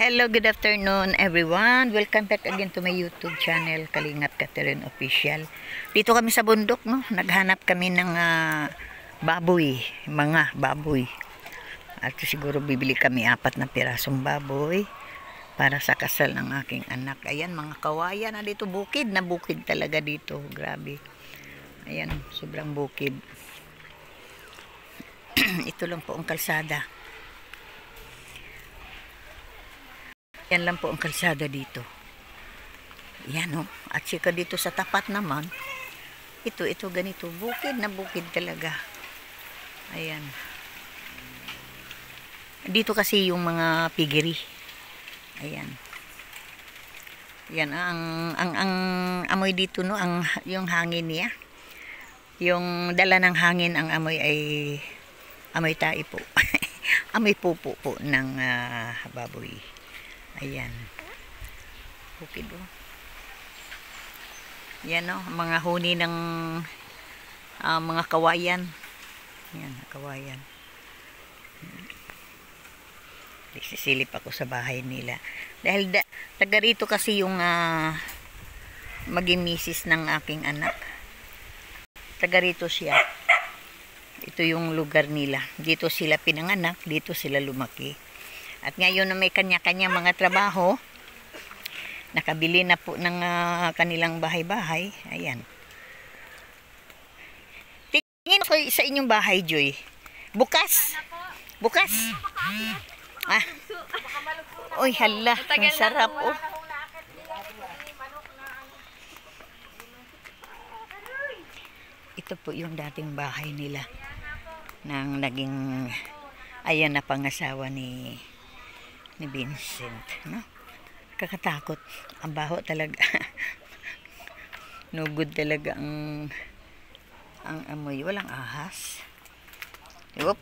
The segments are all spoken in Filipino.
Hello, good afternoon everyone. Welcome back again to my YouTube channel, Kalingap Catherine Official. Dito kami sa bundok, no? Naghanap kami ng baboy, mga baboy. At siguro bibili kami 4 na pirasong baboy para sa kasal ng aking anak. Ayan, mga kawayan na dito, bukid na bukid talaga dito. Grabe. Ayan, sobrang bukid. Ito lang po ang kalsada. Yan lang po ang kalsada dito. Yan o. At sika dito sa tapat naman, ito ganito. Bukid na bukid talaga. Ayan. Dito kasi yung mga piggery. Ayan. Yan ang amoy dito, no, yung hangin niya. Yung dala ng hangin, ang amoy ay amoy tae po. Amoy pupo po ng baboy. Ayan. Bukid o. Yan o, mga huni ng mga kawayan. Yan, kawayan. Sisilip ako sa bahay nila. Dahil taga rito kasi yung maging misis ng aking anak. Taga rito siya. Ito yung lugar nila. Dito sila pinanganak, dito sila lumaki. At ngayon na may kanya-kanya mga trabaho, nakabili na po ng kanilang bahay-bahay. Ayan. Tingin ko sa inyong bahay, Joy. Bukas. Bukas. Ah. Uy, hala. Ang sarap, oh. Ito po yung dating bahay nila. Nang naging, ayan na pangasawa ni Vincent, no? Kakatakot. Ang baho talaga. No good talaga ang amoy. Walang ahas. Yup.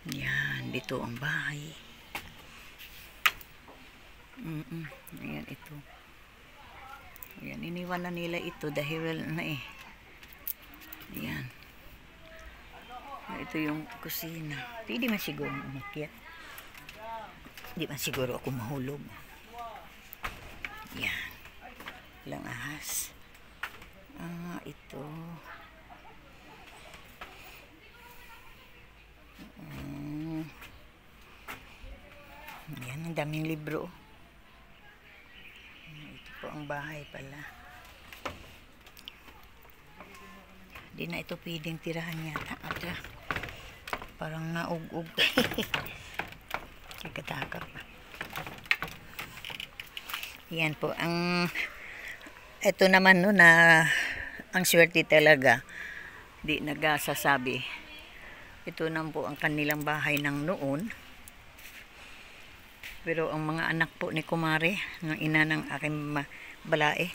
Yan, dito ang bahay. Ayan, ito. Ayan, iniwan na nila ito dahil na eh. Ayan. Ito yung kusina. Hindi man siguro umakyat. Hindi man siguro ako mahulog. Yan. Ilang ahas. Ito. Yan, ang daming libro. Ito po ang bahay pala. Hindi na ito pwedeng tirahan yata. Parang naug-ug. Katakap. Yan po ito naman, no, na ang swerte talaga, di nagasasabi. Ito naman po ang kanilang bahay ng noon. Pero ang mga anak po ni Kumare, ng ina ng aking balae,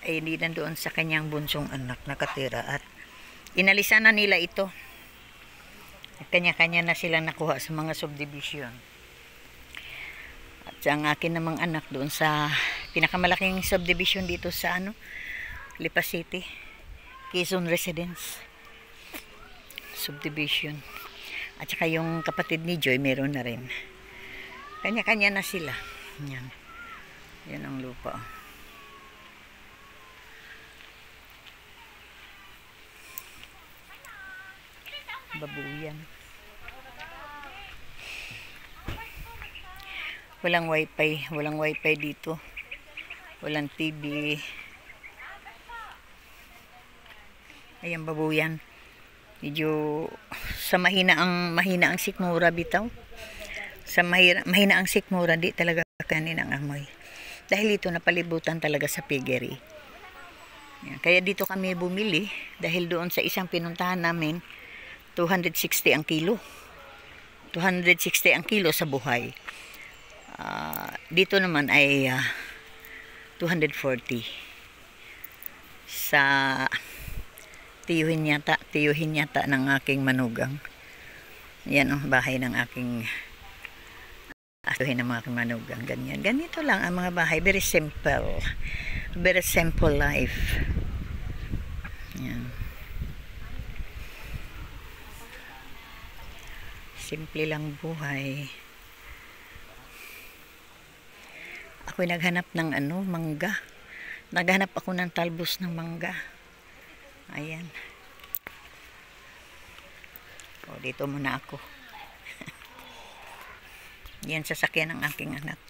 ay hindi nandoon sa kanyang bunsong anak nakatira at inalisan na nila ito. Kanya-kanya na silang nakuha sa mga subdivision. At ang akin namang anak doon sa pinakamalaking subdivision dito sa Lipa City, Quezon Residence subdivision. At saka yung kapatid ni Joy meron na rin. Kanya-kanya na sila. Yan. Yan ang lupa. Babuyan. Walang wifi dito. Walang TV. Ayan, babuyan. Medyo sa mahina ang sikmura bitaw. Sa mahina ang sikmura, di talaga kanin ang amoy. Dahil ito napalibutan talaga sa piggery. Yan. Kaya dito kami bumili dahil doon sa isang pinuntahan namin 260 ang kilo. 260 ang kilo sa buhay. Dito naman ay 240. Sa tiyuhin yata ng aking manugang. Yan ang bahay ng aking tiyuhin ng mga manugang. Ganyan. Ganito lang ang mga bahay. Very simple. Very simple life. Yan. Simple lang buhay. Ako'y naghanap ng mangga. Naghanap ako ng talbos ng mangga. Ayan. O, dito muna ako. Yan sasakyan ng aking anak.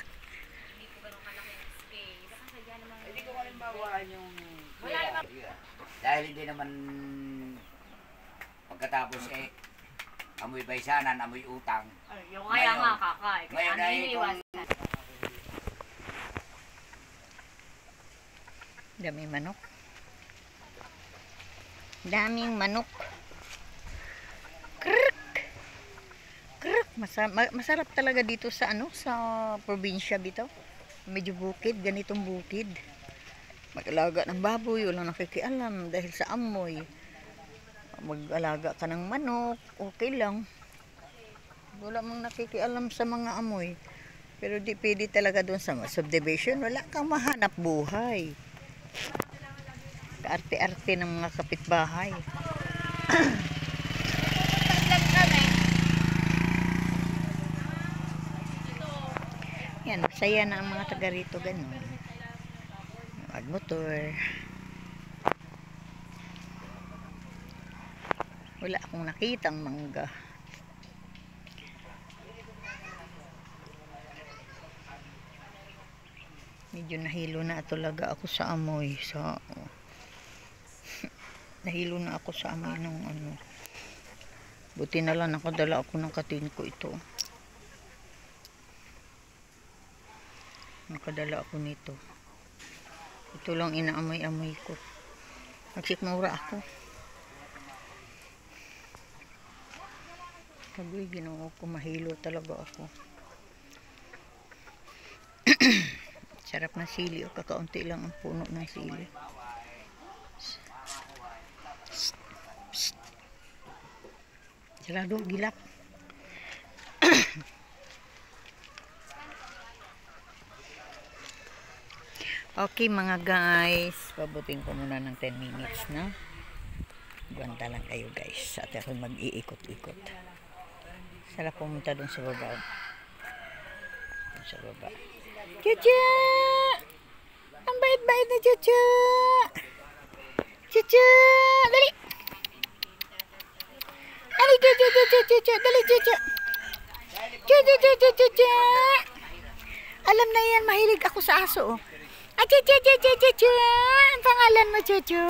Dahil hindi naman pagkatapos amoy baysanan, amoy utang. Yung kaya nga kakay. Ngayon ay Daming manok. Daming manok. Krrk! Krrk! Masarap talaga dito sa sa probinsya dito. Medyo bukid, ganitong bukid. Mag-alaga ng baboy, walang nakikialam dahil sa amoy. Mag-alaga ka ng manok, okay lang. Wala mong nakikialam sa mga amoy. Pero di pwede talaga doon sa subdivision, wala kang mahanap buhay. Kaarte-arte ng mga kapitbahay. Yan, masaya na ang mga taga rito, ganun. Magmotor. Wala akong nakitang mangga. Medyo nahilo na talaga ako sa amoy. Nahilo na ako sa amoy ng Buti na lang nakadala ako ng katin ko ito. Nakadala ako nito. Ito lang inaamoy-amoy ko. Nagsikmura ako. Sabi, ginoo ko, mahilo talaga ako. Sarap na sili. O, kakaunti lang ang puno ng sili. Sarado, gilap. Okay mga guys, pabutin ko muna ng 10 minutes na. Gwanta lang kayo guys. At ako mag-iikot-ikot. Sarap pumunta dun sa baba. Dun sa baba. Chuchu! Ang bait-bait na Chuchu! Chuchu! Dali! Dali Chuchu! Chuchu! Dali Chuchu! Chuchu! Chuchu! Chuchu! Alam na yan, mahilig ako sa aso oh. Chuchu! Ang pangalan mo, Chuchu?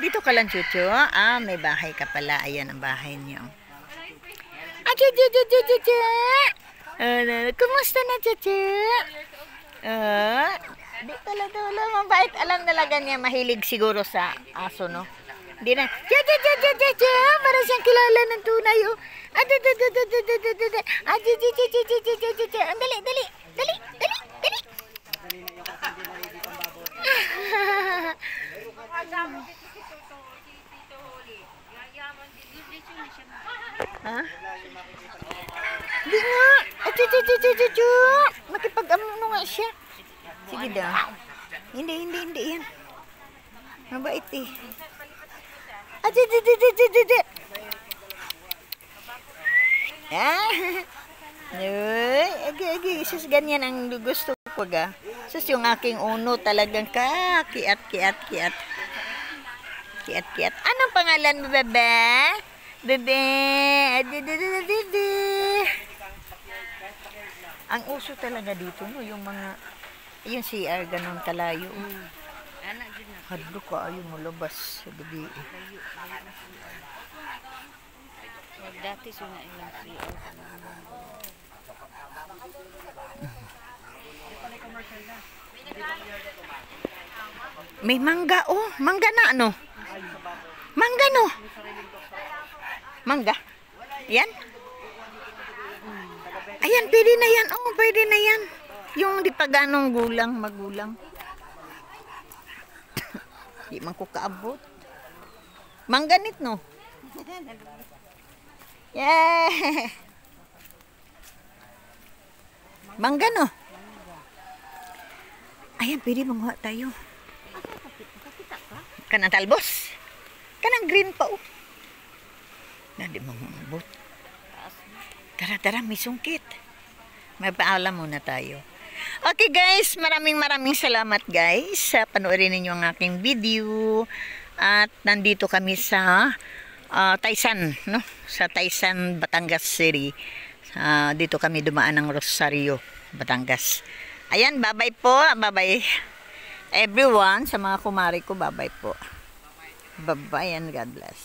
Dito ka lang, Chuchu. Ah, may bahay ka pala. Ayan ang bahay niyo. Chuchu! Kumusta na, Chuchu? Dito lang, mabait. Alam talaga niya, mahilig siguro sa aso, no? Hindi na, Chuchu! Para siyang kilala ng tunay, oh. Dali! Ha? Di nga. Chuchu. Makipag-ano nga siya. Sige daw. Hindi yan. Mabait eh. Agi. Sus, ganyan ang gusto ko ga. Sus, yung aking uno talagang kiat. Anong pangalan mo, bebe? Bebe. Ang uso talaga dito, no? Yung CR, ganun kalayo. Hadlo ka, ayun mo labas sa gabi. Dati suna ilang CR. May mangga, oh. Mangga na, ano? Mangga, no? Mangga? Yan? Ayan, pwede na yan. Oh, pwede na yan. Yung di pa ganong magulang. Di man ko kaabot. Mangganit, no? Yeah! Mangga, no? Ayan, pwede manguha tayo. Kanang talbos. Kanang green pa, oh. Hindi mangabot. Tara, may sungkit. May paalam muna tayo. Okay guys, maraming salamat guys sa panoorin ninyo ang aking video. At nandito kami sa Taysan, no? Sa Taysan, Batangas City. Dito kami dumaan ng Rosario, Batangas. Ayan, bye-bye po. Bye-bye everyone. Sa mga kumari ko, bye-bye po. Bye-bye and God bless.